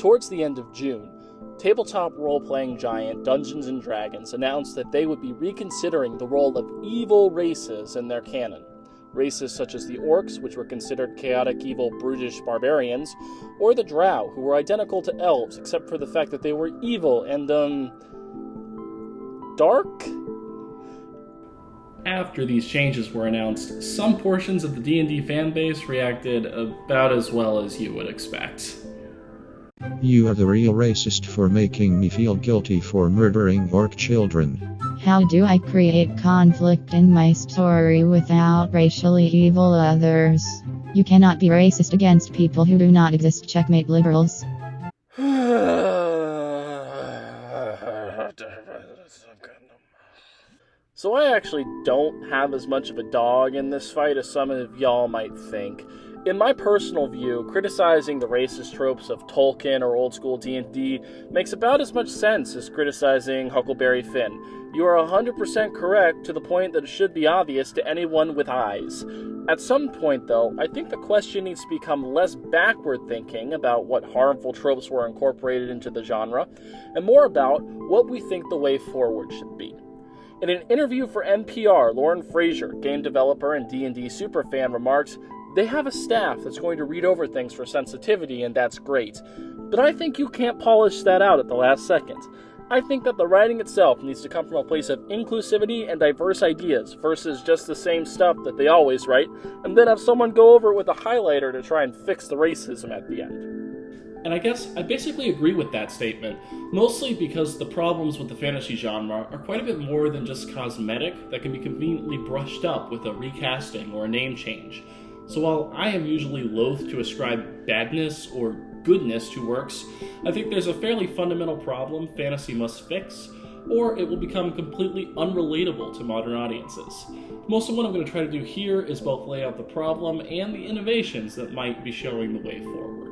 Towards the end of June, tabletop role-playing giant Dungeons & Dragons announced that they would be reconsidering the role of evil races in their canon. Races such as the Orcs, which were considered chaotic, evil, brutish barbarians, or the Drow, who were identical to elves except for the fact that they were evil and, dark? After these changes were announced, some portions of the D&D fanbase reacted about as well as you would expect. You are the real racist for making me feel guilty for murdering orc children. How do I create conflict in my story without racially evil others? You cannot be racist against people who do not exist. Checkmate, liberals. So I actually don't have as much of a dog in this fight as some of y'all might think. In my personal view, criticizing the racist tropes of Tolkien or old-school D&D makes about as much sense as criticizing Huckleberry Finn. You are 100% correct to the point that it should be obvious to anyone with eyes. At some point, though, I think the question needs to become less backward-thinking about what harmful tropes were incorporated into the genre, and more about what we think the way forward should be. In an interview for NPR, Lauren Frazier, game developer and D&D superfan, remarks, "They have a staff that's going to read over things for sensitivity, and that's great. But I think you can't polish that out at the last second. I think that the writing itself needs to come from a place of inclusivity and diverse ideas versus just the same stuff that they always write, and then have someone go over it with a highlighter to try and fix the racism at the end." And I guess I basically agree with that statement, mostly because the problems with the fantasy genre are quite a bit more than just cosmetic that can be conveniently brushed up with a recasting or a name change. So while I am usually loath to ascribe badness or goodness to works, I think there's a fairly fundamental problem fantasy must fix, or it will become completely unrelatable to modern audiences. Most of what I'm going to try to do here is both lay out the problem and the innovations that might be showing the way forward.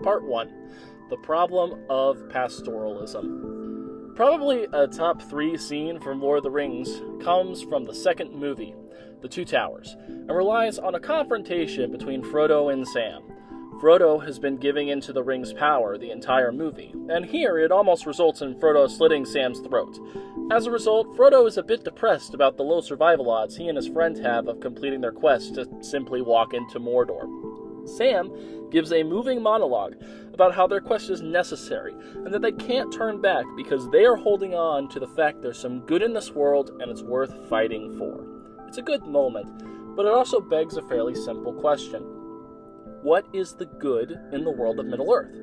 Part 1. The Problem of Pastoralism. Probably a top 3 scene from Lord of the Rings comes from the second movie, The Two Towers, and relies on a confrontation between Frodo and Sam. Frodo has been giving into the ring's power the entire movie, and here it almost results in Frodo slitting Sam's throat. As a result, Frodo is a bit depressed about the low survival odds he and his friend have of completing their quest to simply walk into Mordor. Sam gives a moving monologue about how their quest is necessary and that they can't turn back because they are holding on to the fact there's some good in this world and it's worth fighting for. It's a good moment, but it also begs a fairly simple question. What is the good in the world of Middle-earth?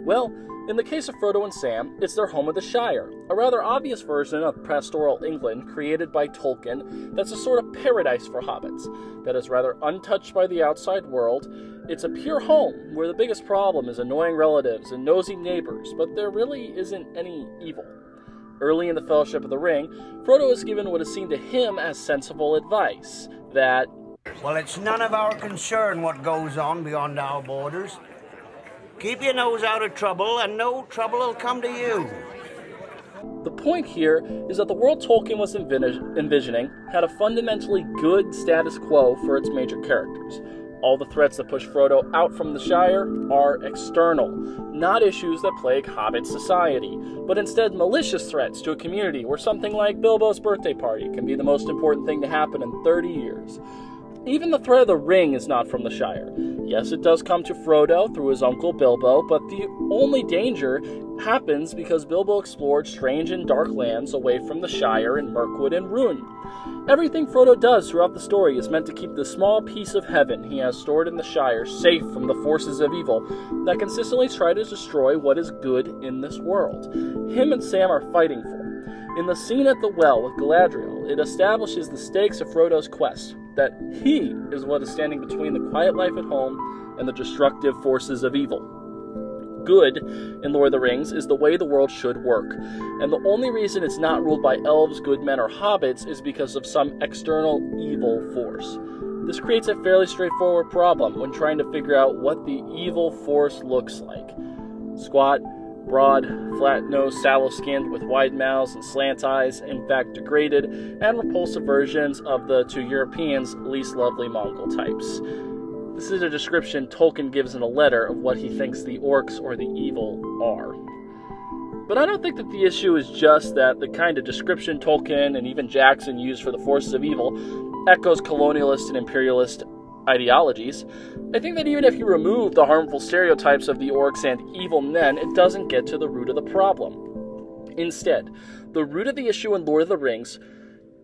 Well, in the case of Frodo and Sam, it's their home of the Shire, a rather obvious version of pastoral England created by Tolkien that's a sort of paradise for hobbits, that is rather untouched by the outside world. It's a pure home, where the biggest problem is annoying relatives and nosy neighbors, but there really isn't any evil. Early in the Fellowship of the Ring, Frodo is given what is seen to him as sensible advice, that, "Well, it's none of our concern what goes on beyond our borders. Keep your nose out of trouble, and no trouble will come to you." The point here is that the world Tolkien was envisioning had a fundamentally good status quo for its major characters. All the threats that push Frodo out from the Shire are external, not issues that plague Hobbit society, but instead malicious threats to a community where something like Bilbo's birthday party can be the most important thing to happen in 30 years. Even the threat of the ring is not from the Shire. Yes, it does come to Frodo through his uncle Bilbo, but the only danger happens because Bilbo explored strange and dark lands away from the Shire in Mirkwood and Rhûn. Everything Frodo does throughout the story is meant to keep the small piece of heaven he has stored in the Shire safe from the forces of evil that consistently try to destroy what is good in this world. Him and Sam are fighting for. In the scene at the well with Galadriel, it establishes the stakes of Frodo's quest, that he is what is standing between the quiet life at home and the destructive forces of evil. Good, in Lord of the Rings, is the way the world should work, and the only reason it's not ruled by elves, good men, or hobbits is because of some external evil force. This creates a fairly straightforward problem when trying to figure out what the evil force looks like. Squat, broad, flat-nosed, sallow-skinned with wide mouths and slant eyes, in fact degraded and repulsive versions of the, to Europeans, least lovely Mongol types. This is a description Tolkien gives in a letter of what he thinks the orcs or the evil are. But I don't think that the issue is just that the kind of description Tolkien and even Jackson used for the forces of evil echoes colonialist and imperialist ideologies. I think that even if you remove the harmful stereotypes of the orcs and evil men, it doesn't get to the root of the problem. Instead, the root of the issue in Lord of the Rings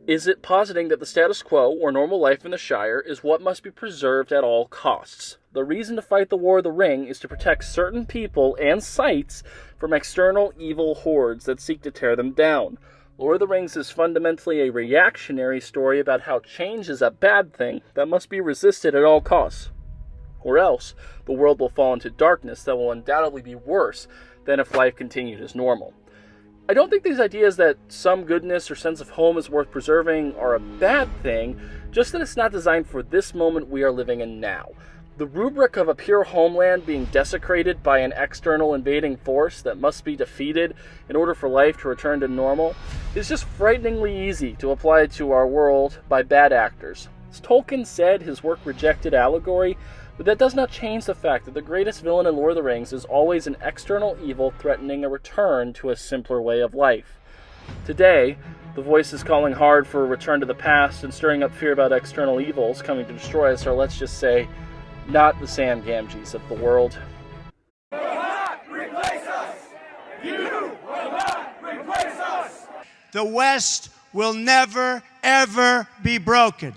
is it positing that the status quo, or normal life in the Shire, is what must be preserved at all costs. The reason to fight the War of the Ring is to protect certain people and sites from external evil hordes that seek to tear them down. Lord of the Rings is fundamentally a reactionary story about how change is a bad thing that must be resisted at all costs. Or else, the world will fall into darkness that will undoubtedly be worse than if life continued as normal. I don't think these ideas that some goodness or sense of home is worth preserving are a bad thing, just that it's not designed for this moment we are living in now. The rubric of a pure homeland being desecrated by an external invading force that must be defeated in order for life to return to normal is just frighteningly easy to apply to our world by bad actors. As Tolkien said, his work rejected allegory, but that does not change the fact that the greatest villain in Lord of the Rings is always an external evil threatening a return to a simpler way of life. Today, the voices calling hard for a return to the past and stirring up fear about external evils coming to destroy us are, let's just say, not the Sam Gamgees of the world. You will not replace us! You will not replace us! The West will never, ever be broken.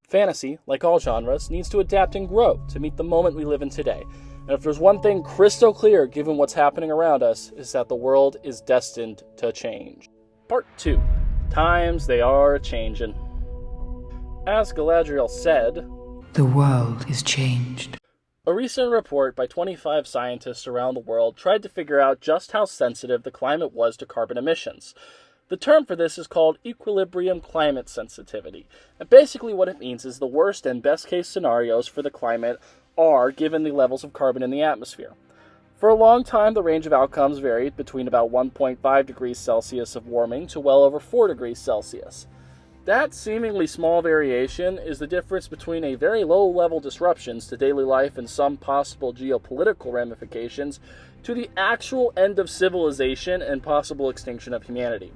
Fantasy, like all genres, needs to adapt and grow to meet the moment we live in today. And if there's one thing crystal clear given what's happening around us, is that the world is destined to change. Part 2. Times they are changin'. As Galadriel said, "The world is changed." A recent report by 25 scientists around the world tried to figure out just how sensitive the climate was to carbon emissions. The term for this is called equilibrium climate sensitivity. And basically what it means is the worst and best case scenarios for the climate are given the levels of carbon in the atmosphere. For a long time, the range of outcomes varied between about 1.5 degrees Celsius of warming to well over 4 degrees Celsius. That seemingly small variation is the difference between a very low-level disruptions to daily life and some possible geopolitical ramifications to the actual end of civilization and possible extinction of humanity.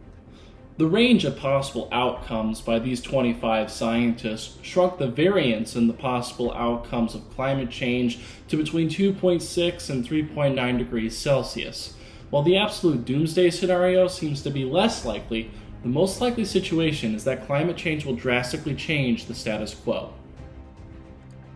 The range of possible outcomes by these 25 scientists shrunk the variance in the possible outcomes of climate change to between 2.6 and 3.9 degrees Celsius. While the absolute doomsday scenario seems to be less likely, the most likely situation is that climate change will drastically change the status quo.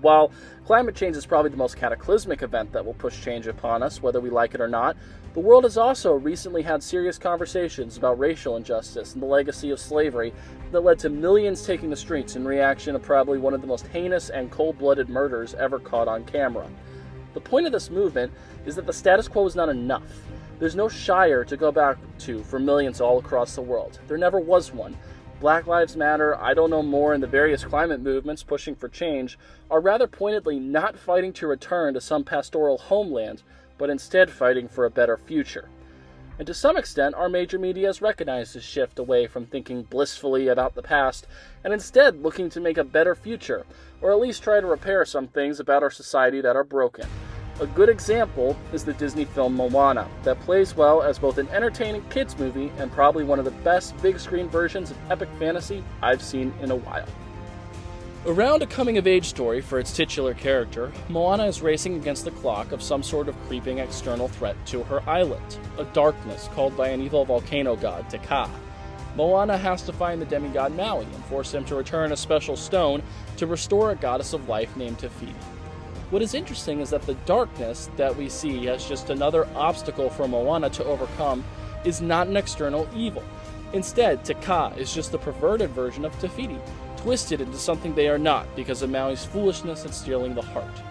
While climate change is probably the most cataclysmic event that will push change upon us, whether we like it or not, the world has also recently had serious conversations about racial injustice and the legacy of slavery that led to millions taking the streets in reaction to probably one of the most heinous and cold-blooded murders ever caught on camera. The point of this movement is that the status quo is not enough. There's no Shire to go back to for millions all across the world. There never was one. Black Lives Matter, I Don't Know More, and the various climate movements pushing for change are rather pointedly not fighting to return to some pastoral homeland, but instead fighting for a better future. And to some extent, our major media has recognized this shift away from thinking blissfully about the past, and instead looking to make a better future, or at least try to repair some things about our society that are broken. A good example is the Disney film Moana, that plays well as both an entertaining kids movie and probably one of the best big screen versions of epic fantasy I've seen in a while. Around a coming-of-age story for its titular character, Moana is racing against the clock of some sort of creeping external threat to her island, a darkness called by an evil volcano god, Te Kā. Moana has to find the demigod Maui and force him to return a special stone to restore a goddess of life named Te Fiti. What is interesting is that the darkness that we see as just another obstacle for Moana to overcome is not an external evil. Instead, Te Kā is just the perverted version of Te Fiti, twisted into something they are not because of Maui's foolishness at stealing the heart.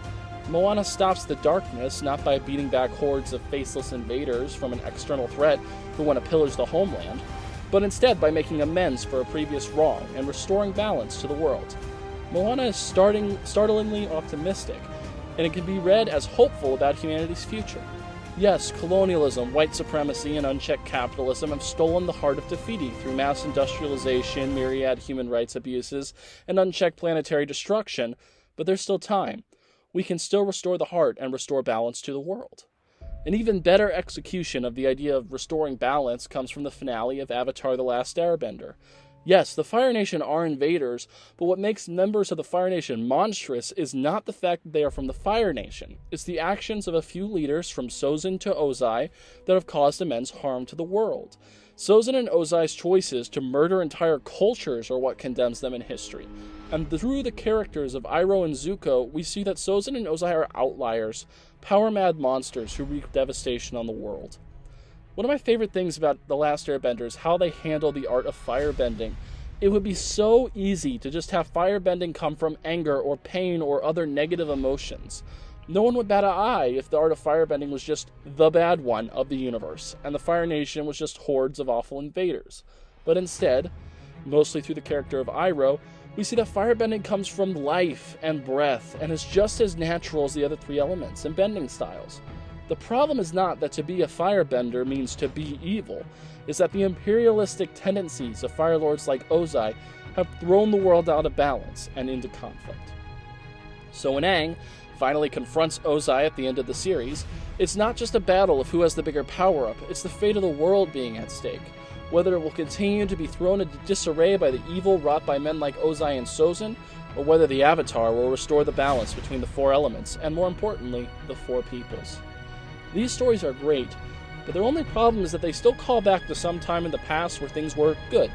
Moana stops the darkness not by beating back hordes of faceless invaders from an external threat who want to pillage the homeland, but instead by making amends for a previous wrong and restoring balance to the world. Moana is startlingly optimistic, and it can be read as hopeful about humanity's future. Yes, colonialism, white supremacy, and unchecked capitalism have stolen the heart of Te Fiti through mass industrialization, myriad human rights abuses, and unchecked planetary destruction, but there's still time. we can still restore the heart and restore balance to the world. An even better execution of the idea of restoring balance comes from the finale of Avatar: The Last Airbender. Yes, the Fire Nation are invaders, but what makes members of the Fire Nation monstrous is not the fact that they are from the Fire Nation. It's the actions of a few leaders from Sozin to Ozai that have caused immense harm to the world. Sozin and Ozai's choices to murder entire cultures are what condemns them in history. And through the characters of Iroh and Zuko, we see that Sozin and Ozai are outliers, power-mad monsters who wreak devastation on the world. One of my favorite things about The Last Airbender is how they handle the art of firebending. It would be so easy to just have firebending come from anger or pain or other negative emotions. No one would bat an eye if the art of firebending was just the bad one of the universe, and the Fire Nation was just hordes of awful invaders. But instead, mostly through the character of Iroh, we see that firebending comes from life and breath, and is just as natural as the other three elements and bending styles. The problem is not that to be a firebender means to be evil, it's that the imperialistic tendencies of Fire Lords like Ozai have thrown the world out of balance and into conflict. So when Aang finally confronts Ozai at the end of the series, it's not just a battle of who has the bigger power-up, it's the fate of the world being at stake. Whether it will continue to be thrown into disarray by the evil wrought by men like Ozai and Sozin, or whether the Avatar will restore the balance between the four elements, and more importantly, the four peoples. These stories are great, but their only problem is that they still call back to some time in the past where things were good.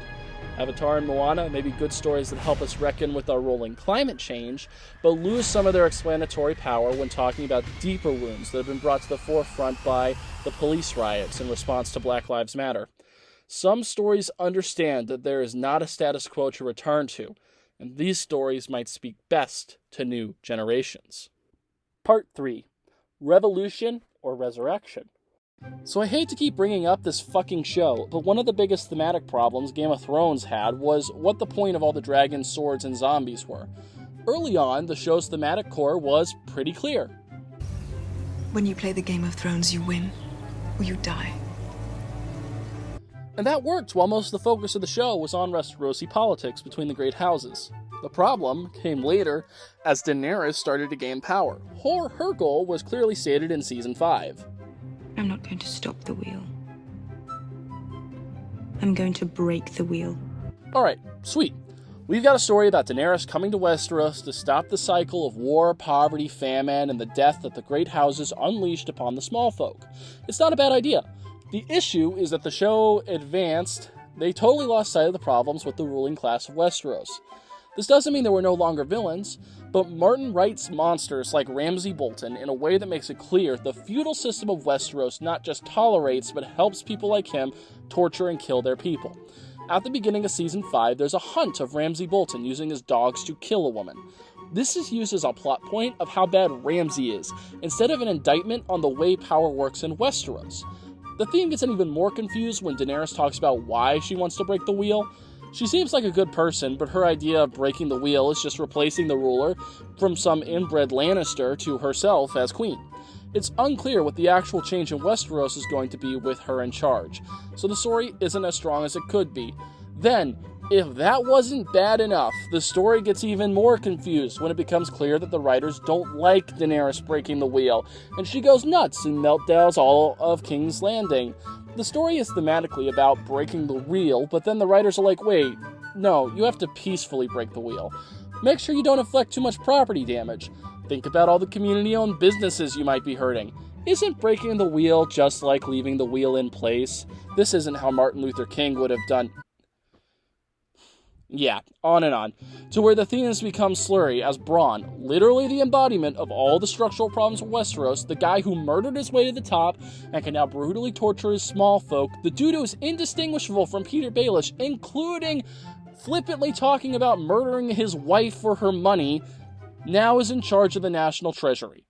Avatar and Moana may be good stories that help us reckon with our rolling climate change, but lose some of their explanatory power when talking about deeper wounds that have been brought to the forefront by the police riots in response to Black Lives Matter. Some stories understand that there is not a status quo to return to, and these stories might speak best to new generations. Part 3. Revolution or Resurection. So I hate to keep bringing up this fucking show, but one of the biggest thematic problems Game of Thrones had was what the point of all the dragons, swords, and zombies were. Early on, the show's thematic core was pretty clear. When you play the Game of Thrones, you win, or you die. And that worked while most of the focus of the show was on Westerosi politics between the great houses. The problem came later as Daenerys started to gain power. Her goal was clearly stated in Season 5. I'm not going to stop the wheel. I'm going to break the wheel. Alright, sweet. We've got a story about Daenerys coming to Westeros to stop the cycle of war, poverty, famine, and the death that the great houses unleashed upon the small folk. It's not a bad idea. The issue is that the show advanced, they totally lost sight of the problems with the ruling class of Westeros. This doesn't mean there were no longer villains, but Martin writes monsters like Ramsay Bolton in a way that makes it clear the feudal system of Westeros not just tolerates, but helps people like him torture and kill their people. At the beginning of Season 5, there's a hunt of Ramsay Bolton using his dogs to kill a woman. This is used as a plot point of how bad Ramsay is, instead of an indictment on the way power works in Westeros. The theme gets even more confused when Daenerys talks about why she wants to break the wheel. She seems like a good person, but her idea of breaking the wheel is just replacing the ruler from some inbred Lannister to herself as queen. It's unclear what the actual change in Westeros is going to be with her in charge, so the story isn't as strong as it could be. Then, if that wasn't bad enough, the story gets even more confused when it becomes clear that the writers don't like Daenerys breaking the wheel, and she goes nuts and meltdowns all of King's Landing. The story is thematically about breaking the wheel, but then the writers are like, wait, no, you have to peacefully break the wheel. Make sure you don't inflict too much property damage. Think about all the community-owned businesses you might be hurting. Isn't breaking the wheel just like leaving the wheel in place? This isn't how Martin Luther King would have done. Yeah, on and on, to where the themes become slurry as Bronn, literally the embodiment of all the structural problems of Westeros, the guy who murdered his way to the top and can now brutally torture his small folk, the dude who is indistinguishable from Peter Baelish, including flippantly talking about murdering his wife for her money, now is in charge of the National Treasury.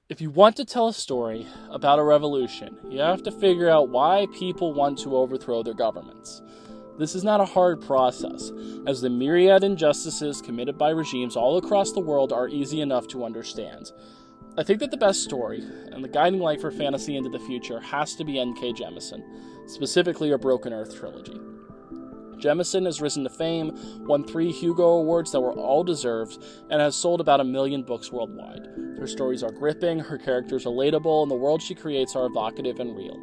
If you want to tell a story about a revolution, you have to figure out why people want to overthrow their governments. This is not a hard process, as the myriad injustices committed by regimes all across the world are easy enough to understand. I think that the best story, and the guiding light for fantasy into the future, has to be N.K. Jemisin, specifically a Broken Earth trilogy. Jemisin has risen to fame, won 3 Hugo Awards that were all deserved, and has sold about 1 million books worldwide. Her stories are gripping, her characters are relatable, and the world she creates are evocative and real.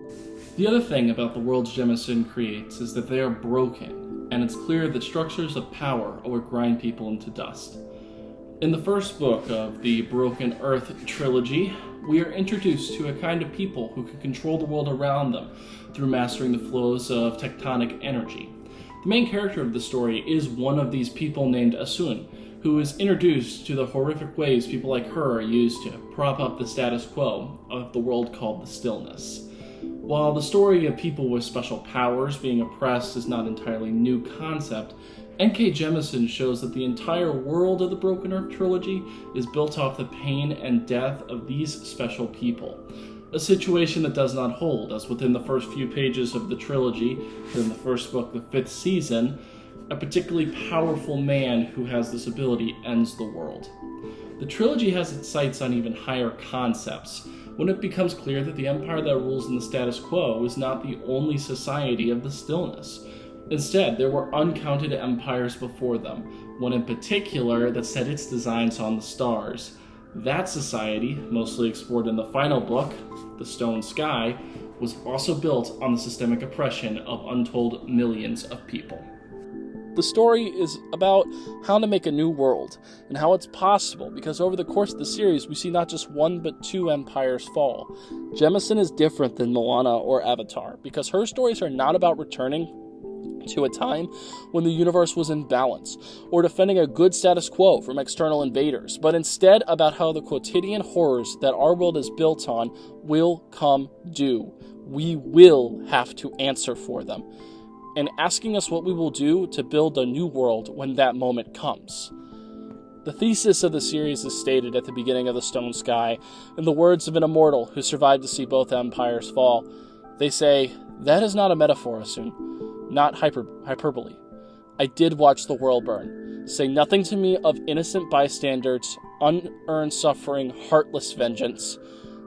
The other thing about the worlds Jemisin creates is that they are broken, and it's clear that structures of power are what grind people into dust. In the first book of the Broken Earth trilogy, we are introduced to a kind of people who can control the world around them through mastering the flows of tectonic energy. The main character of the story is one of these people named Asun, who is introduced to the horrific ways people like her are used to prop up the status quo of the world called the Stillness. While the story of people with special powers being oppressed is not entirely new concept, N.K. Jemisin shows that the entire world of the Broken Earth trilogy is built off the pain and death of these special people. A situation that does not hold, as within the first few pages of the trilogy, in the first book, the 5th season, a particularly powerful man who has this ability ends the world. The trilogy has its sights on even higher concepts, when it becomes clear that the empire that rules in the status quo is not the only society of the Stillness. Instead, there were uncounted empires before them, one in particular that set its designs on the stars. That society, mostly explored in the final book, The Stone Sky, was also built on the systemic oppression of untold millions of people. The story is about how to make a new world, and how it's possible, because over the course of the series, we see not just 1 but 2 empires fall. Jemisin is different than Moana or Avatar, because her stories are not about returning to a time when the universe was in balance, or defending a good status quo from external invaders, but instead about how the quotidian horrors that our world is built on will come due. We will have to answer for them, and asking us what we will do to build a new world when that moment comes. The thesis of the series is stated at the beginning of The Stone Sky, in the words of an immortal who survived to see both empires fall. They say, "That is not a metaphor, Asun. Not hyperbole. I did watch the world burn. Say nothing to me of innocent bystanders, unearned suffering, heartless vengeance.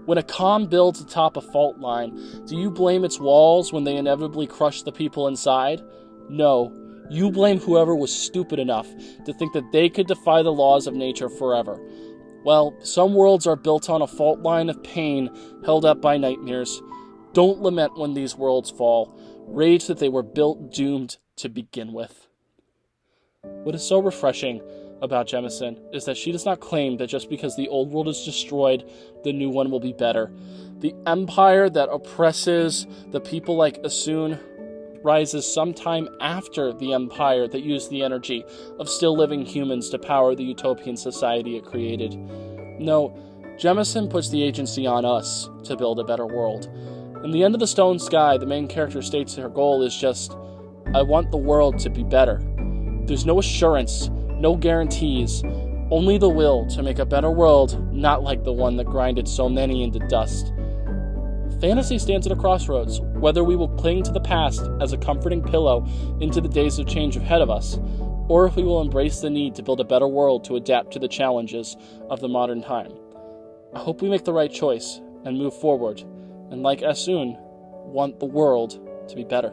When a calm builds atop a fault line, do you blame its walls when they inevitably crush the people inside? No, you blame whoever was stupid enough to think that they could defy the laws of nature forever. Well, some worlds are built on a fault line of pain held up by nightmares. Don't lament when these worlds fall. Rage that they were built doomed to begin with." What is so refreshing about Jemisin is that she does not claim that just because the old world is destroyed, the new one will be better. The empire that oppresses the people like Asun rises sometime after the empire that used the energy of still living humans to power the utopian society it created. No, Jemisin puts the agency on us to build a better world. In the end of The Stone Sky, the main character states her goal is just, "I want the world to be better." There's no assurance, no guarantees, only the will to make a better world, not like the one that grinded so many into dust. Fantasy stands at a crossroads, whether we will cling to the past as a comforting pillow into the days of change ahead of us, or if we will embrace the need to build a better world to adapt to the challenges of the modern time. I hope we make the right choice and move forward, and like Asun, want the world to be better.